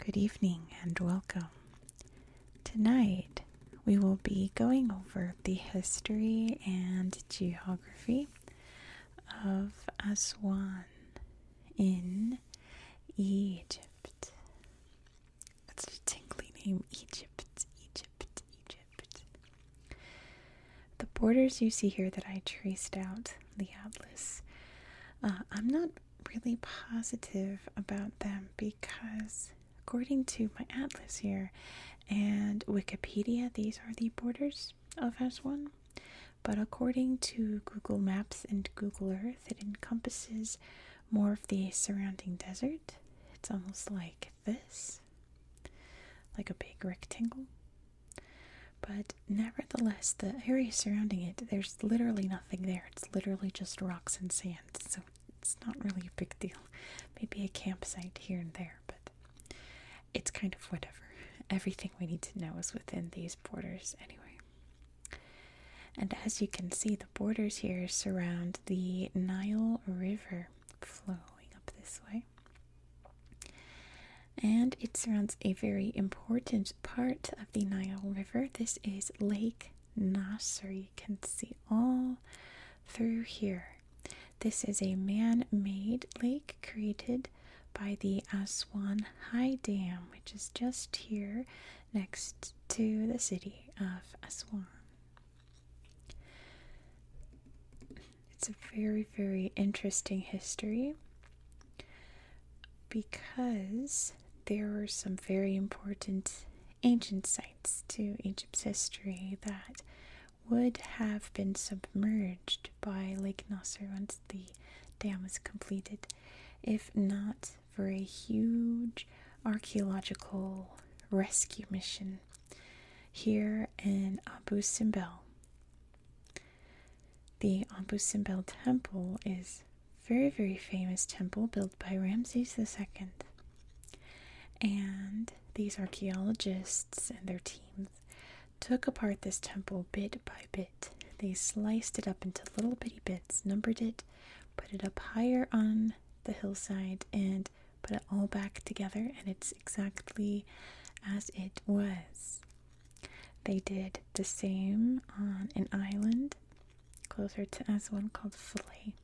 Good evening and welcome. Tonight we will be going over the history and geography of Aswan in Egypt. That's a tingly name, Egypt. The borders you see here that I traced out, the atlas, I'm not really positive about them because according to my atlas here and Wikipedia, these are the borders of Aswan. But according to Google Maps and Google Earth, it encompasses more of the surrounding desert. It's almost like this, like a big rectangle. But nevertheless, the area surrounding it, there's literally nothing there. It's literally just rocks and sand. So it's not really a big deal. Maybe a campsite here and there, but it's kind of whatever. Everything we need to know is within these borders anyway. And as you can see, the borders here surround the Nile River flowing up this way. And it surrounds a very important part of the Nile River. This is Lake Nasser. You can see all through here. This is a man-made lake created by the Aswan High Dam, which is just here next to the city of Aswan. It's a very, very interesting history because there were some very important ancient sites to Egypt's history that would have been submerged by Lake Nasser once the dam was completed, if not for a huge archaeological rescue mission here in Abu Simbel. The Abu Simbel temple is a very, very famous temple built by Ramses II. And these archaeologists and their teams took apart this temple bit by bit. They sliced it up into little bitty bits, numbered it, put it up higher on the hillside, and put it all back together, and it's exactly as it was. They did the same on an island closer to Aswan called Philae,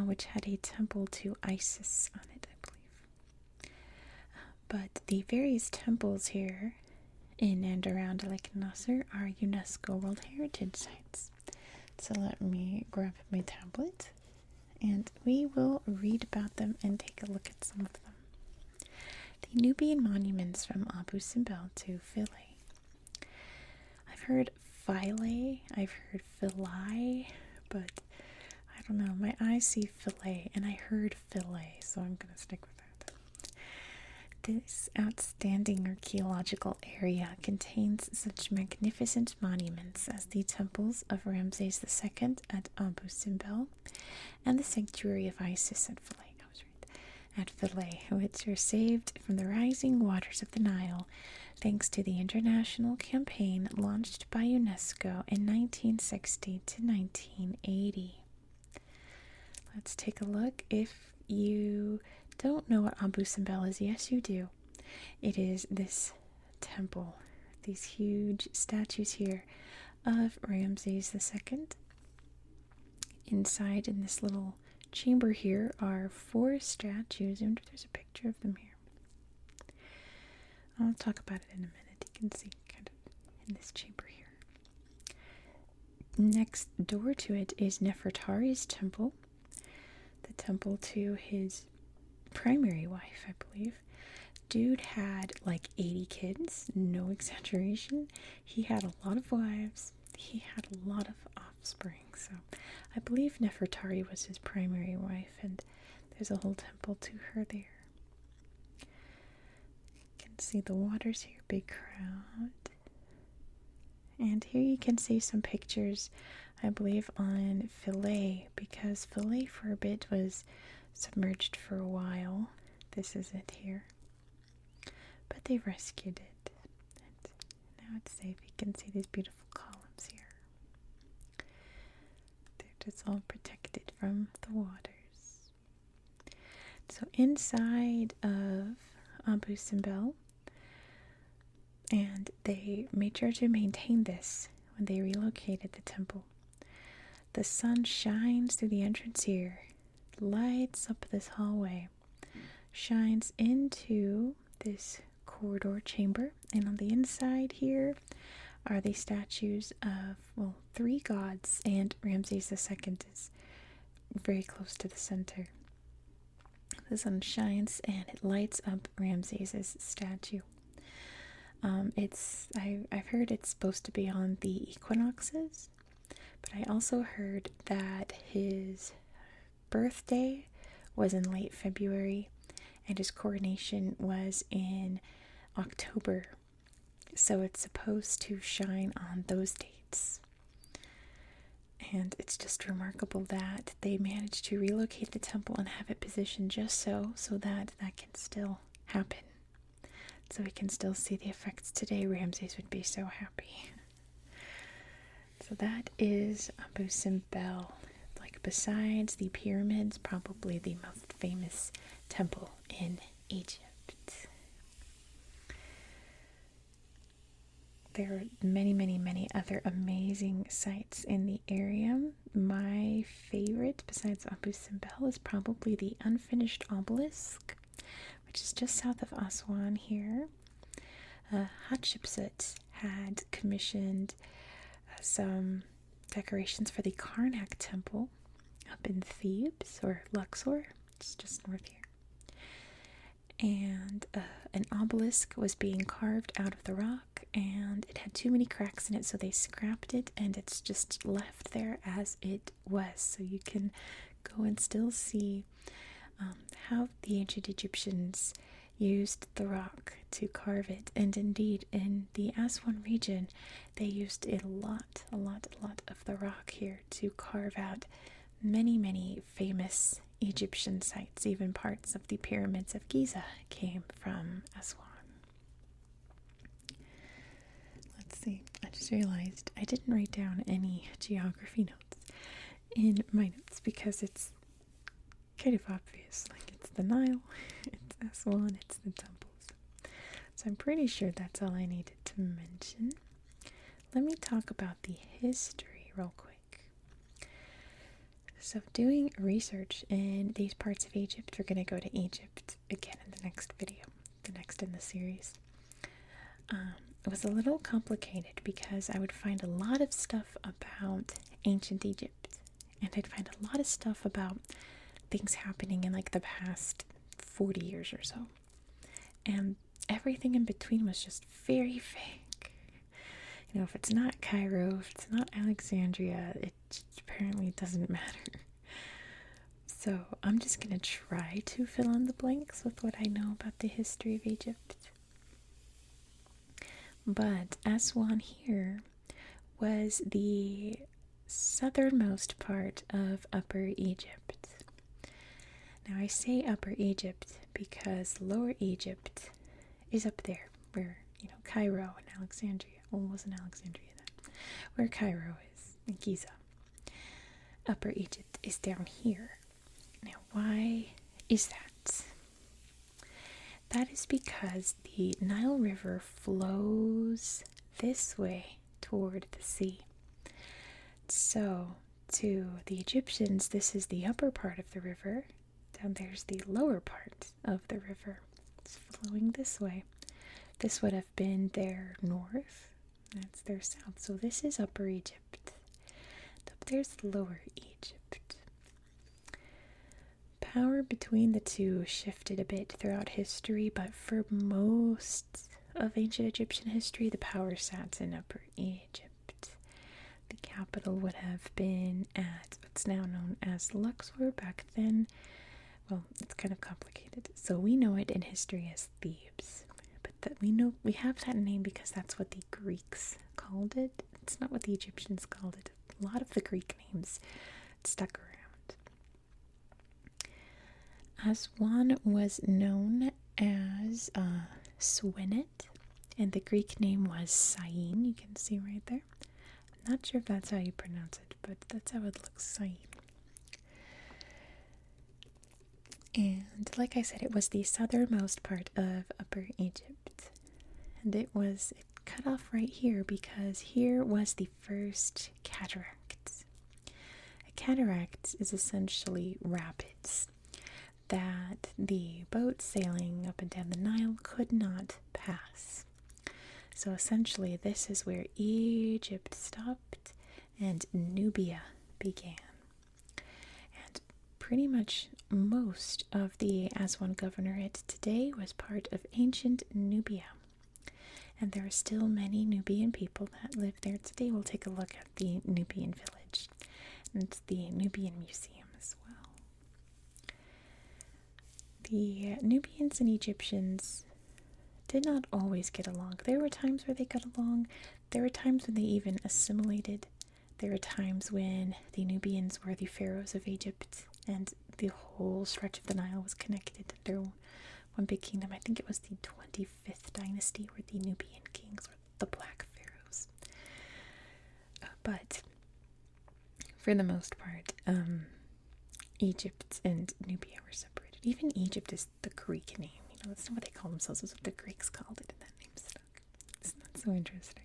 which had a temple to Isis on it, I believe. But the various temples here in and around Lake Nasser are UNESCO World Heritage Sites. So let me grab my tablet and we will read about them and take a look at some of them. The Nubian monuments from Abu Simbel to Philae. I've heard Philae, I've heard Philae, but I don't know, my eyes see Philae and I heard Philae, so I'm going to stick with that. This outstanding archaeological area contains such magnificent monuments as the temples of Ramses II at Abu Simbel and the sanctuary of Isis at Philae. At Philae, which are saved from the rising waters of the Nile thanks to the international campaign launched by UNESCO in 1960 to 1980. Let's take a look. If you don't know what Abu Simbel is, yes you do. It is this temple, these huge statues here of Ramses II. Inside in this little chamber here are 4 statues. I wonder if there's a picture of them here. I'll talk about it in a minute. You can see kind of in this chamber here. Next door to it is Nefertari's temple, the temple to his primary wife, I believe. Dude had like 80 kids, no exaggeration. He had a lot of wives. He had a lot of offspring, so I believe Nefertari was his primary wife, and there's a whole temple to her there. You can see the waters here, big crowd. And here you can see some pictures, I believe, on Philae, because Philae for a bit was submerged for a while. This is it here. But they rescued it. And now it's safe. You can see these beautiful columns here. They're just all protected from the waters. So inside of Abu Simbel, and they made sure to maintain this when they relocated the temple. The sun shines through the entrance here, lights up this hallway, shines into this corridor chamber, and on the inside here are the statues of, well, 3 gods, and Ramses II is very close to the center. The sun shines and it lights up Ramses' statue. I've heard it's supposed to be on the equinoxes, but I also heard that his birthday was in late February and his coronation was in October. So it's supposed to shine on those dates. And it's just remarkable that they managed to relocate the temple and have it positioned just so that can still happen. So we can still see the effects today. Ramses would be so happy. So that is Abu Simbel. Like, besides the pyramids, probably the most famous temple in Egypt. There are many, many, many other amazing sites in the area. My favorite, besides Abu Simbel, is probably the unfinished obelisk, which is just south of Aswan here. Hatshepsut had commissioned some decorations for the Karnak temple up in Thebes, or Luxor, it's just north here. And an obelisk was being carved out of the rock, and it had too many cracks in it, so they scrapped it, and it's just left there as it was. So you can go and still see how the ancient Egyptians used the rock to carve it. And indeed, in the Aswan region, they used a lot of the rock here to carve out many, many famous Egyptian sites. Even parts of the pyramids of Giza came from Aswan. Let's see, I just realized I didn't write down any geography notes in my notes because it's kind of obvious. Like, it's the Nile, it's Aswan, it's the temples. So I'm pretty sure that's all I needed to mention. Let me talk about the history real quick. So doing research in these parts of Egypt, we're going to go to Egypt again in the next video, the next in the series. It was a little complicated because I would find a lot of stuff about ancient Egypt, and I'd find a lot of stuff about things happening in like the past 40 years or so. And everything in between was just very vague. You know, if it's not Cairo, if it's not Alexandria, it just apparently doesn't matter. So I'm just going to try to fill in the blanks with what I know about the history of Egypt. But Aswan here was the southernmost part of Upper Egypt. Now I say Upper Egypt because Lower Egypt is up there where, you know, Cairo and Alexandria. Well, it wasn't Alexandria then. Where Cairo is, in Giza. Upper Egypt is down here. Now, why is that? That is because the Nile River flows this way toward the sea. So, to the Egyptians, this is the upper part of the river. Down there's the lower part of the river. It's flowing this way. This would have been their north. That's their south. So this is Upper Egypt. Up there's Lower Egypt. Power between the two shifted a bit throughout history, but for most of ancient Egyptian history, the power sat in Upper Egypt. The capital would have been at what's now known as Luxor. Back then, well, it's kind of complicated. So we know it in history as Thebes. But we have that name because that's what the Greeks called it. It's not what the Egyptians called it. A lot of the Greek names stuck around. Aswan was known as Swinet, and the Greek name was Syene. You can see right there. I'm not sure if that's how you pronounce it, but that's how it looks, Syene. And like I said, it was the southernmost part of Upper Egypt. And it cut off right here because here was the first cataract. A cataract is essentially rapids that the boats sailing up and down the Nile could not pass. So essentially, this is where Egypt stopped and Nubia began. And pretty much most of the Aswan Governorate today was part of ancient Nubia. And there are still many Nubian people that live there today. We'll take a look at the Nubian village and the Nubian Museum as well. The Nubians and Egyptians did not always get along. There were times where they got along. There were times when they even assimilated. There were times when the Nubians were the pharaohs of Egypt and the whole stretch of the Nile was connected under one big kingdom. I think it was the 25th dynasty where the Nubian kings were the Black Pharaohs. But for the most part, Egypt and Nubia were separated. Even Egypt is the Greek name. That's not what they call themselves. It's what the Greeks called it, and that name stuck. Isn't that so interesting?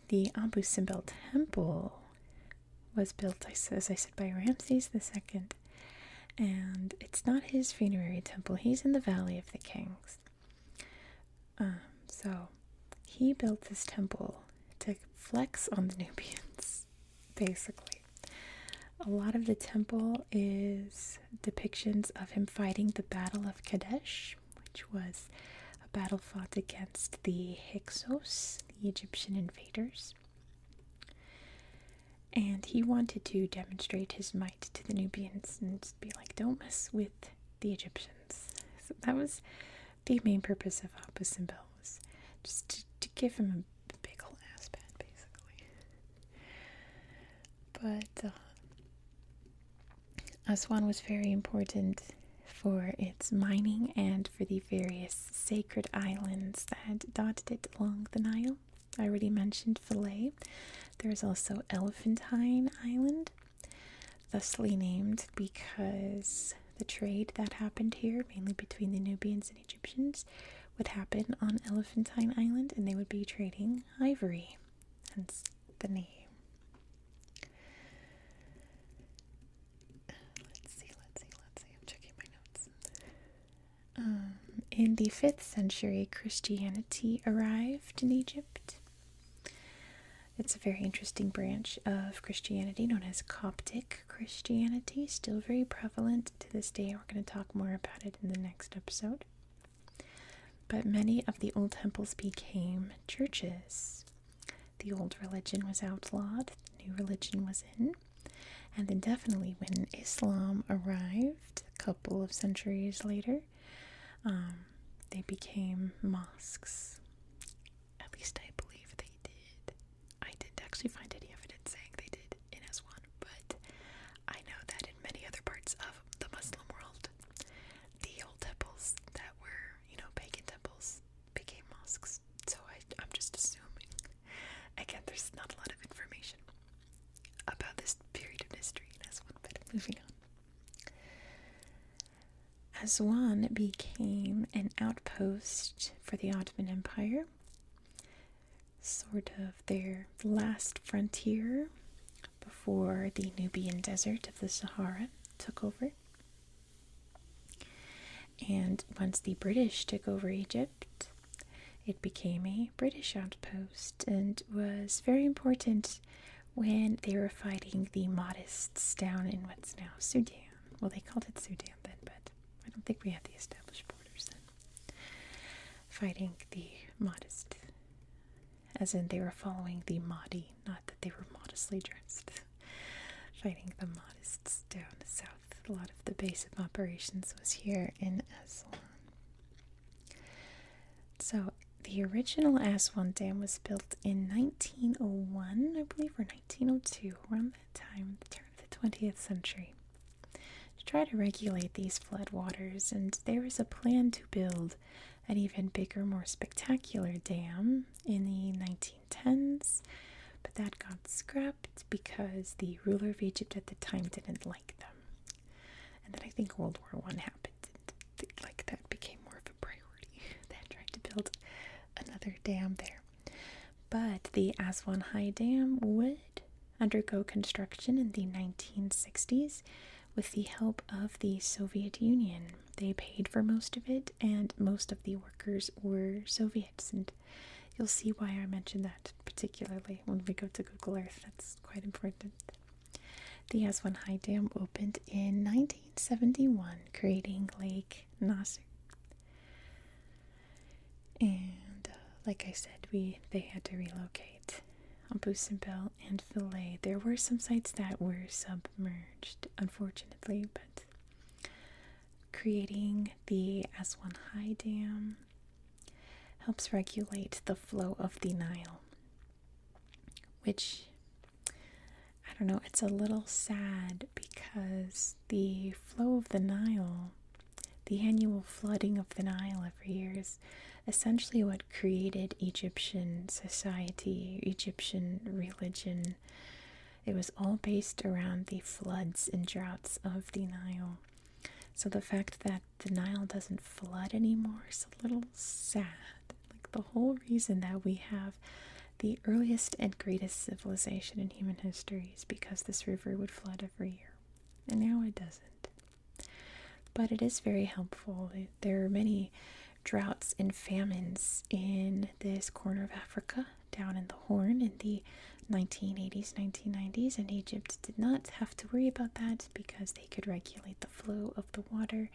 The Abu Simbel temple was built, as I said, by Ramses II, and it's not his funerary temple. He's in the Valley of the Kings. So he built this temple to flex on the Nubians, basically. A lot of the temple is depictions of him fighting the Battle of Kadesh, which was a battle fought against the Hyksos, the Egyptian invaders. And he wanted to demonstrate his might to the Nubians and be like, don't mess with the Egyptians. So that was the main purpose of Abu Simbel, was just to give him a big ol' ass pat, basically. But Aswan was very important for its mining and for the various sacred islands that dotted it along the Nile. I already mentioned Philae. There's also Elephantine Island, thusly named because the trade that happened here, mainly between the Nubians and Egyptians, would happen on Elephantine Island, and they would be trading ivory, hence the name. I'm checking my notes. In the 5th century, Christianity arrived in Egypt. It's a very interesting branch of Christianity known as Coptic Christianity, still very prevalent to this day. We're going to talk more about it in the next episode. But many of the old temples became churches. The old religion was outlawed, the new religion was in. And then definitely when Islam arrived a couple of centuries later, they became mosques. At least I believe they did. I didn't actually find any evidence saying they did in Aswan, but I know that in many other parts of the Muslim world, the old temples that were, pagan temples became mosques. So I'm just assuming. Again, there's not a lot of information about this period of history in Aswan, but moving on. Aswan became an outpost for the Ottoman Empire, sort of their last frontier before the Nubian desert of the Sahara took over. And once the British took over Egypt, it became a British outpost and was very important when they were fighting the Mahdists down in what's now Sudan. Well, they called it Sudan then, but I don't think we had the established borders then. Fighting the Mahdists, as in they were following the Mahdi, not that they were modestly dressed. Fighting the Mahdists down south. A lot of the base of operations was here in Aswan. So the original Aswan Dam was built in 1901, I believe, or 1902, around that time, the turn of the 20th century, to try to regulate these floodwaters. And there was a plan to build an even bigger, more spectacular dam in the 1910s, but that got scrapped because the ruler of Egypt at the time didn't like them. And then I think World War I happened, and like that became more of a priority. They tried to build another dam there. But the Aswan High Dam would undergo construction in the 1960s with the help of the Soviet Union. They paid for most of it, and most of the workers were Soviets. And you'll see why I mention that particularly when we go to Google Earth. That's quite important. The Aswan High Dam opened in 1971, creating Lake Nasser. And like I said, they had to relocate Abu Simbel and Philae. There were some sites that were submerged, unfortunately, but creating the Aswan High Dam helps regulate the flow of the Nile, which, I don't know, it's a little sad because the flow of the Nile, the annual flooding of the Nile every year, is essentially what created Egyptian society, Egyptian religion. It was all based around the floods and droughts of the Nile. So the fact that the Nile doesn't flood anymore is a little sad. Like, the whole reason that we have the earliest and greatest civilization in human history is because this river would flood every year. And now it doesn't. But it is very helpful. There are many droughts and famines in this corner of Africa, down in the Horn in the 1980s, 1990s, and Egypt did not have to worry about that because they could regulate the flow of the water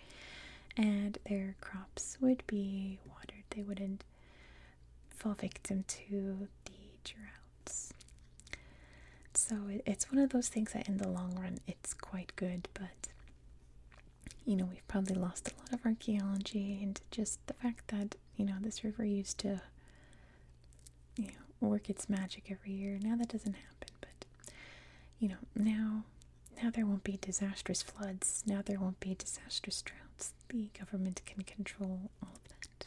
and their crops would be watered. They wouldn't fall victim to the droughts. So it's one of those things that in the long run it's quite good, but we've probably lost a lot of archaeology and just the fact that, this river used to, work its magic every year. Now that doesn't happen, but, now there won't be disastrous floods. Now there won't be disastrous droughts. The government can control all of that.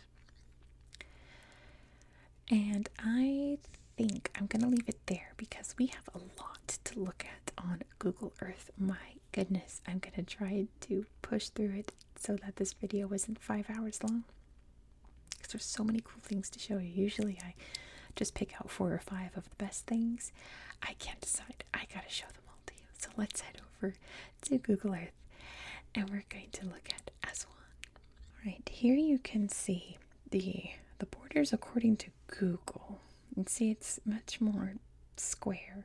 And I think I'm going to leave it there because we have a lot to look at on Google Earth. My goodness, I'm going to try to push through it so that this video isn't 5 hours long, because there's so many cool things to show you. Usually I just pick out 4 or 5 of the best things. I can't decide. I gotta show them all to you. So let's head over to Google Earth and we're going to look at Aswan. Alright, here you can see the borders according to Google. And see, it's much more square,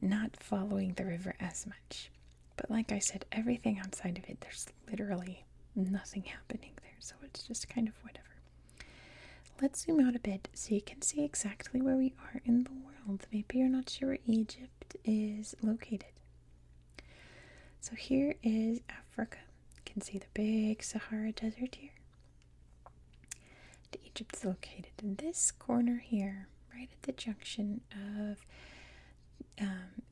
not following the river as much. But like I said, everything outside of it, there's literally nothing happening there. So it's just kind of whatever. Let's zoom out a bit so you can see exactly where we are in the world. Maybe you're not sure where Egypt is located. So here is Africa. You can see the big Sahara Desert here. Egypt's located in this corner here, right at the junction of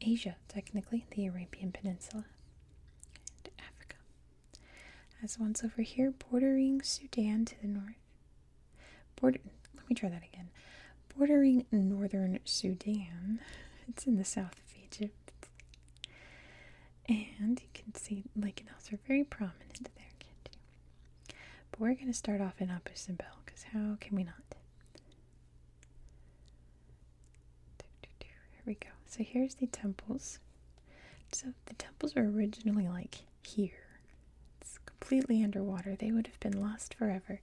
Asia, technically, the Arabian Peninsula, and Africa. Aswan's over here, bordering Sudan to the north. Let me try that again. Bordering northern Sudan. It's in the south of Egypt. And you can see Lake Nasser very prominent there, can't you? But we're going to start off in Abu Simbel, because how can we not? Here we go. So here's the temples. So the temples were originally like here. It's completely underwater. They would have been lost forever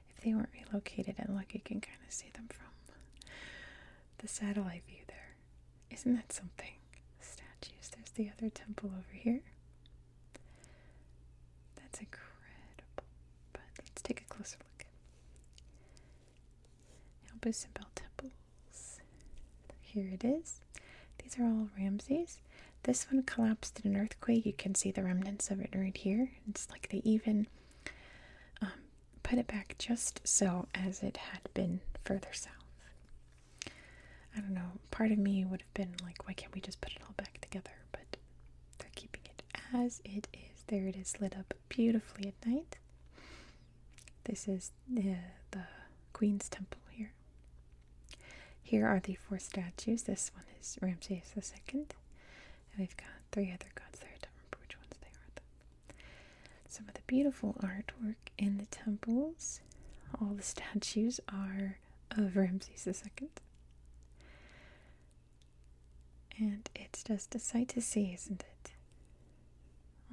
if they weren't relocated. And look, you can kind of see them from the satellite view there. Isn't that something? Statues. There's the other temple over here. That's incredible. But let's take a closer look. Abu Simbel temples. Here it is. These are all Ramses. This one collapsed in an earthquake. You can see the remnants of it right here. It's like they even put it back just so as it had been further south. I don't know. Part of me would have been like, why can't we just put it all back together? But they're keeping it as it is. There it is, lit up beautifully at night. This is the Queen's Temple here. Here are the 4 statues. This one is Ramses II. And we've got 3 other gods there. I don't remember which ones they are, though. Some of the beautiful artwork in the temples. All the statues are of Ramses II. And it's just a sight to see, isn't it?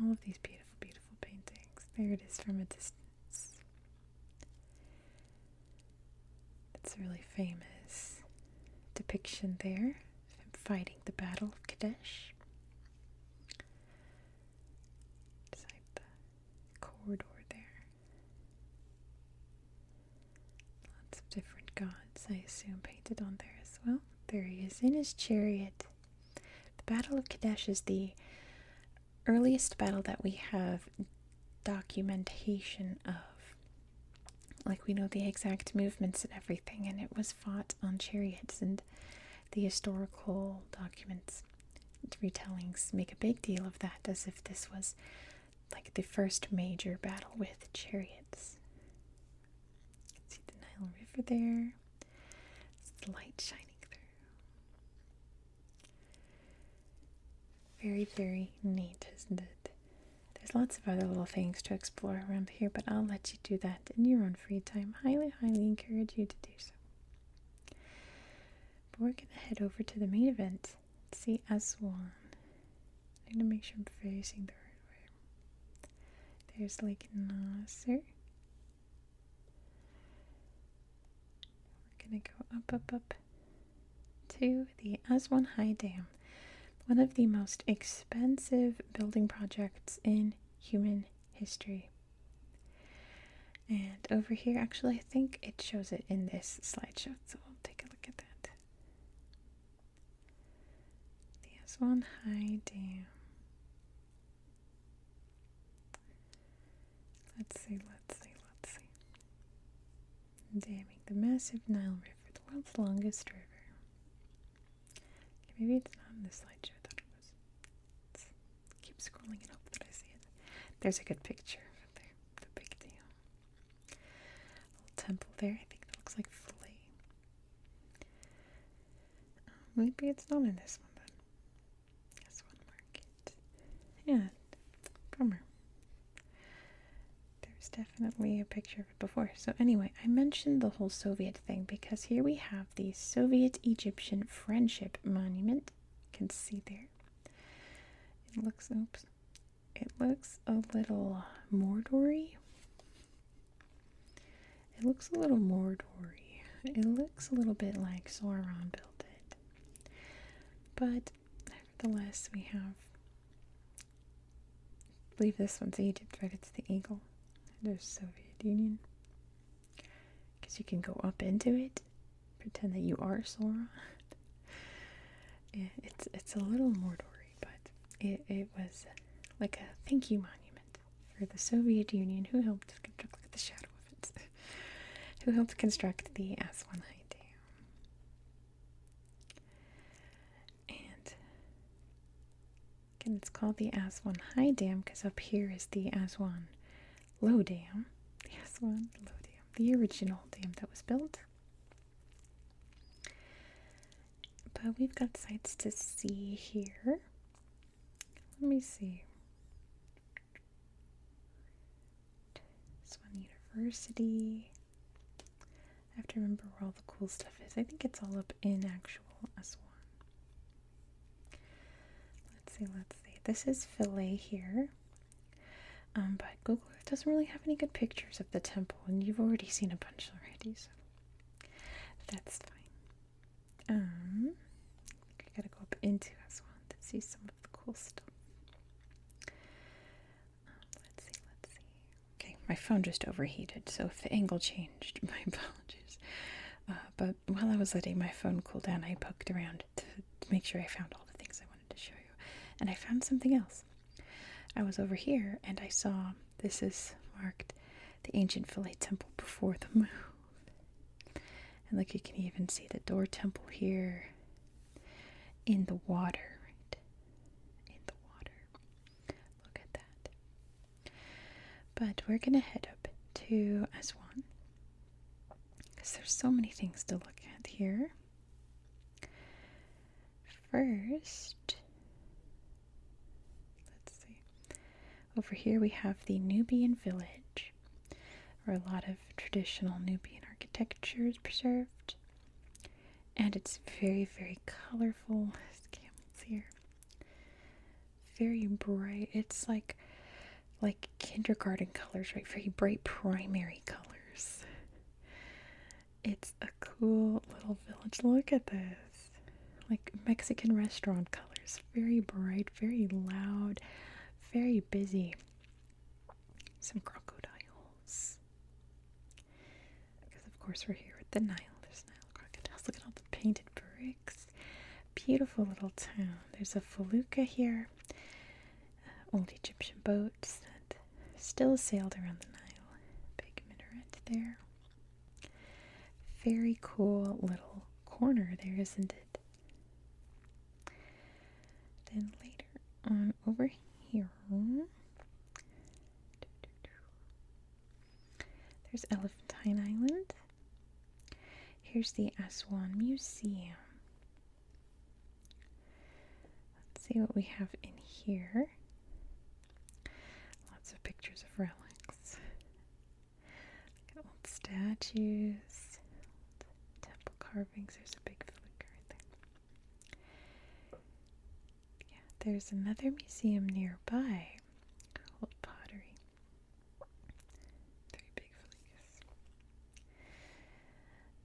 All of these beautiful, beautiful paintings. There it is from a distance. It's a really famous depiction there of him fighting the Battle of Kadesh. Beside the corridor there. Lots of different gods, I assume, painted on there as well. There he is in his chariot. The Battle of Kadesh is the earliest battle that we have documentation of. Like, we know the exact movements and everything, and it was fought on chariots, and the historical documents, retellings, make a big deal of that, as if this was like the first major battle with chariots. You can see the Nile River there. It's the light shining through. Very, very neat, isn't it? There's lots of other little things to explore around here, but I'll let you do that in your own free time. Highly, highly encourage you to do so. But we're going to head over to the main event. Let's see Aswan. I need to make sure I'm facing the right way. There's Lake Nasser. We're going to go up to the Aswan High Dam. One of the most expensive building projects in human history. And over here, actually, I think it shows it in this slideshow, so we'll take a look at that. The Aswan High Dam. Let's see. Damming the massive Nile River, the world's longest river. Okay, maybe it's not in this slideshow. I thought it was. Let's keep scrolling and hope that I see it. There's a good picture of there. The big deal. Little temple there. I think that looks like filet. Maybe it's not in this one then. This one market. Yeah. Bummer. There's definitely a picture of it before. So anyway, I mentioned the whole Soviet thing because here we have the Soviet-Egyptian Friendship Monument. You can see there. It looks a little Mordor-y. It looks a little Mordor-y. It looks a little bit like Sauron built it. But nevertheless, we have, I believe this one's Egypt, right? It's the eagle. There's Soviet Union. Because you can go up into it, pretend that you are Sauron. Yeah, it's a little Mordor-y, but it was like a thank you monument for the Soviet Union who helped construct, look at the shadow of it, who helped construct the Aswan High Dam. And again, it's called the Aswan High Dam because up here is the Aswan Low Dam. The Aswan Low Dam, the original dam that was built. But we've got sites to see here. Let me see. Aswan University. I have to remember where all the cool stuff is. I think it's all up in actual Aswan. Let's see. This is Philae here. But Google Earth doesn't really have any good pictures of the temple, and you've already seen a bunch already, so that's fine. I gotta go up into Aswan to see some of the cool stuff. Let's see. Okay, my phone just overheated, so if the angle changed, my apologies. But while I was letting my phone cool down, I poked around to make sure I found all the things I wanted to show you, and I found something else. I was over here and I saw this is marked the ancient Philae temple before the move. And look, you can even see the door temple here in the water, right? In the water. Look at that. But we're going to head up to Aswan because there's so many things to look at here. first, let's see. Over here we have the Nubian village, where a lot of traditional Nubian architecture is preserved. And it's very, very colorful. There's camels here. Very bright. It's like kindergarten colors, right? Very bright primary colors. It's a cool little village. Look at this. Like Mexican restaurant colors. Very bright, very loud, very busy. Some crocodiles. Because of course we're here at the Nile. There's Nile crocodiles. Look at all the painted bricks. Beautiful little town. There's a felucca here. Old Egyptian boats that still sailed around the Nile. Big minaret there. Very cool little corner there, isn't it? Then later on over here, there's Elephantine Island. Here's the Aswan Museum. Let's see what we have in here. Lots of pictures of relics. Look at old statues, old temple carvings. There's a big felucca right there. Yeah, there's another museum nearby. Old pottery. Very big feluccas.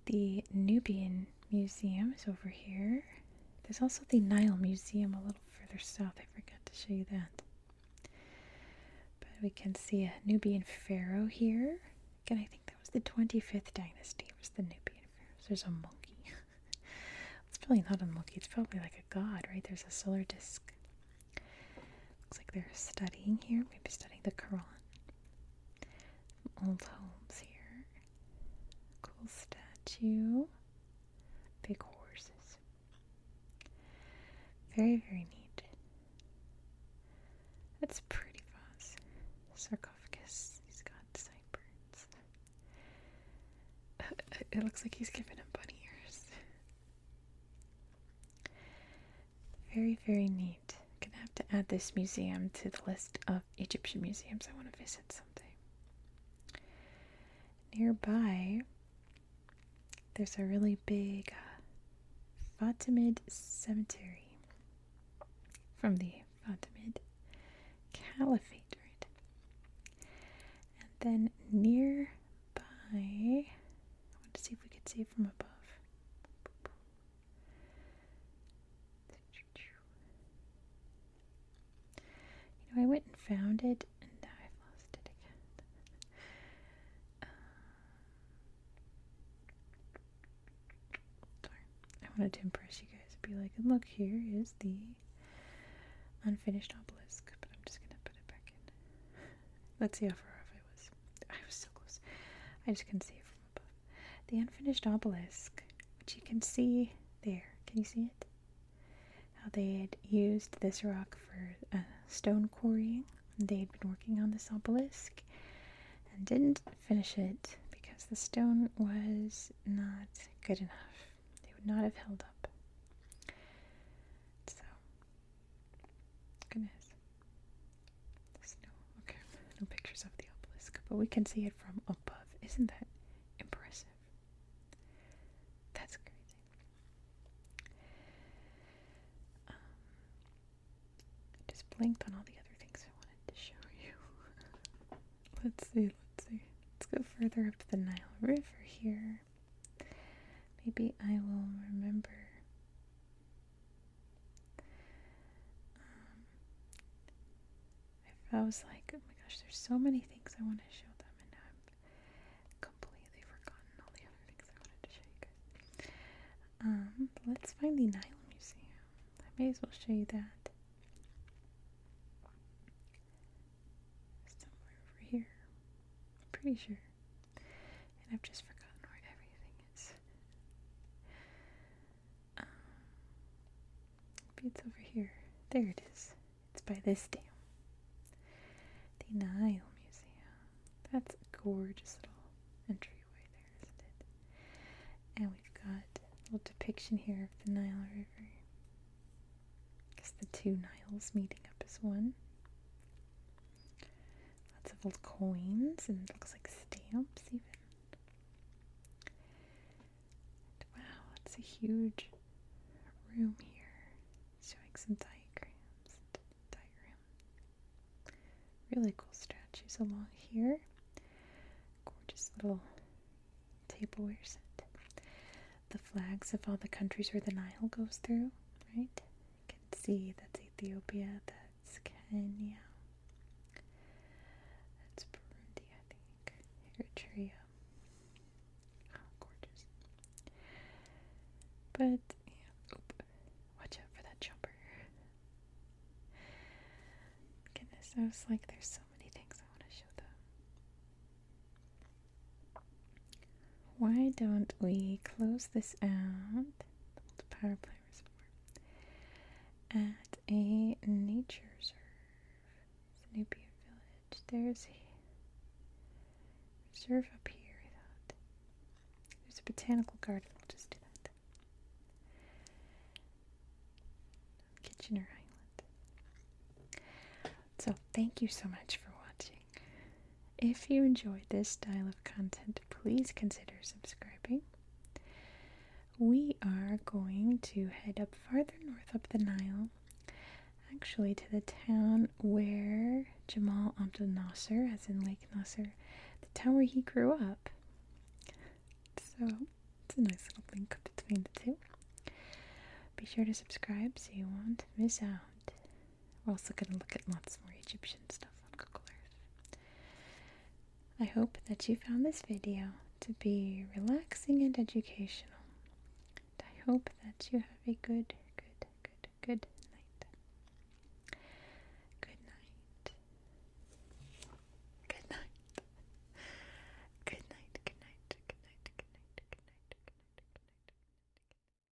The Nubian Museum is over here. There's also the Nile Museum a little further south. I forgot to show you that. But we can see a Nubian pharaoh here. Again, I think that was the 25th dynasty. It was the Nubian pharaohs. There's a monkey. It's probably not a monkey. It's probably like a god, right? There's a solar disk. Looks like they're studying here. Maybe studying the Quran. Some old homes here. Cool statue. Big horses. Very, very neat. That's a pretty vase. Sarcophagus. He's got sideburns. It looks like he's giving him bunny ears. Very, very neat. Gonna have to add this museum to the list of Egyptian museums I want to visit someday. Nearby, there's a really big Fatimid cemetery from the Fatimid Caliphate, right? And then nearby, I want to see if we could see it from above. You know, I went and found it, and now I've lost it again. Sorry. I wanted to impress you guys. Be like, and look, here is the unfinished obelisk. But I'm just going to put it back in. Let's see how far off I was. I was so close. I just couldn't see it from above. The unfinished obelisk, which you can see there. Can you see it? How they had used this rock for stone quarrying. They had been working on this obelisk and didn't finish it because the stone was not good enough. They would not have held up. So, goodness. There's no pictures of the obelisk, but we can see it from above. Isn't that impressive? That's crazy. Blinked on all the other things I wanted to show you. Let's see. Let's go further up the Nile River here. Maybe I will remember. If I was like, oh my gosh, there's so many things I want to show them, and now I've completely forgotten all the other things I wanted to show you guys. Let's find the Nile Museum. I may as well show you that. Pretty sure. And I've just forgotten where everything is. Maybe it's over here. There it is. It's by this dam. The Nile Museum. That's a gorgeous little entryway there, isn't it? And we've got a little depiction here of the Nile River. the two Niles meeting up as one. Lots of old coins, and it looks like stamps even. And wow, it's a huge room here, showing some diagrams and diagrams. Really cool statues along here. Gorgeous little tableware set. The flags of all the countries where the Nile goes through, right? You can see that's Ethiopia, that's Kenya, that's Burundi, I think, Eritrea. Oh, gorgeous. But, yeah, watch out for that jumper. Goodness, I was like, there's so many things I want to show them. Why don't we close this out, the power plant reservoir, at a nature reserve? It's a Nubian village. There's a reserve up here, I thought. There's a botanical garden. We'll just do that. Kitchener Island. So, thank you so much for watching. If you enjoyed this style of content, please consider subscribing. We are going to head up farther north up the Nile, actually to the town where Jamal Abdel Nasser, as in Lake Nasser, the town where he grew up. So it's a nice little link between the two. Be sure to subscribe so you won't miss out. We're also going to look at lots more Egyptian stuff on Google Earth. I hope that you found this video to be relaxing and educational. And I hope that you have a good